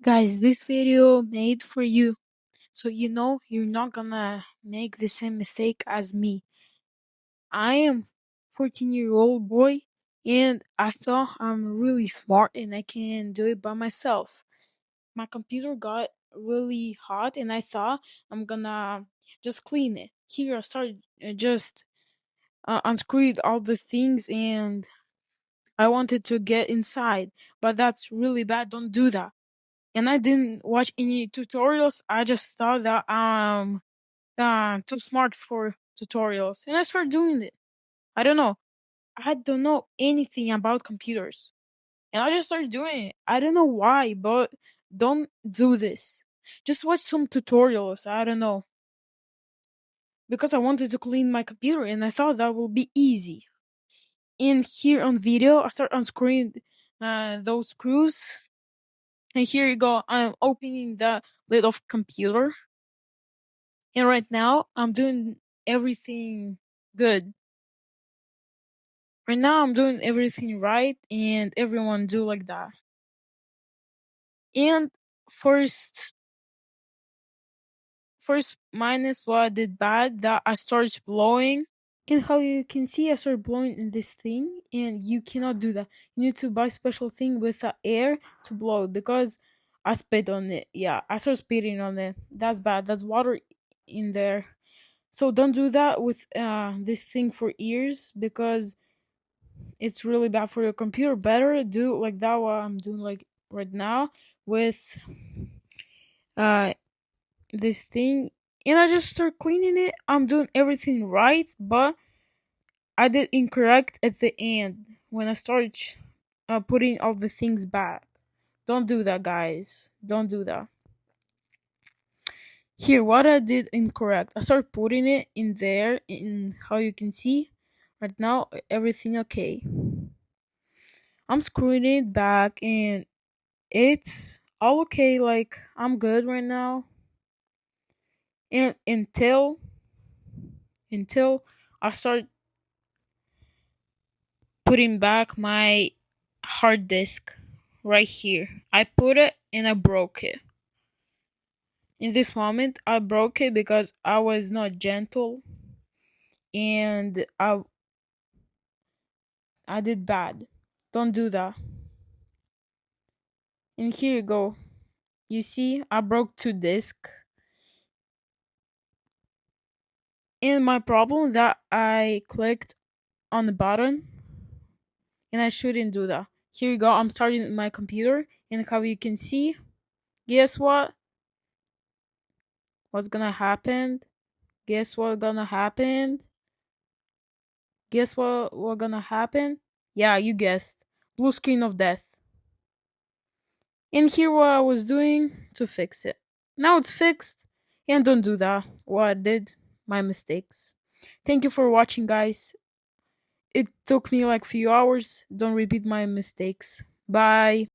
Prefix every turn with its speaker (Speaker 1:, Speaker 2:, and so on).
Speaker 1: Guys, this video made for you, so you know you're not gonna make the same mistake as me. I am 14-year-old boy and I thought I'm really smart and I can do it by myself. My computer got really hot and I thought I'm gonna just clean it. Here I started just unscrewed all the things and I wanted to get inside, but that's really bad. Don't do that. And I didn't watch any tutorials. I just thought that too smart for tutorials, and I started doing it. I don't know. I don't know anything about computers, and I just started doing it. I don't know why, but don't do this. Just watch some tutorials. I don't know, because I wanted to clean my computer, and I thought that would be easy. And here on video, I start unscrewing those screws, and here you go. I'm opening the lid of computer. And right now, I'm doing everything good. Right now, I'm doing everything right, and everyone do like that. And first, first minus what I did bad that I started blowing. And how you can see, I started blowing in this thing, and you cannot do that. You need to buy special thing with air to blow it because I spit on it. Yeah, I started spitting on it. That's bad. That's water in there. So don't do that with this thing for ears because it's really bad for your computer. Better do like that what I'm doing like right now with uh this thing. And I just start cleaning it. I'm doing everything right, but I did incorrect at the end when I started putting all the things back. Don't do that, guys. Don't do that. Here, what I did incorrect. I started putting it in there. In how you can see, right now everything okay. I'm screwing it back, and it's all okay. Like I'm good right now. And until I start putting back my hard disk right here. I put it and I broke it. In this moment, I broke it because I was not gentle and I did bad. Don't do that. And here you go. You see, I broke two discs. And my problem that I clicked on the button and I shouldn't do that. Here you go. I'm starting my computer and how you can see, guess what? What's gonna happen? Guess what gonna happen? Guess what gonna happen? Yeah, you guessed. Blue screen of death. And here what I was doing to fix it. Now it's fixed and don't do that. What I did, my mistakes. Thank you for watching, guys. It took me like few hours. Don't repeat my mistakes. Bye.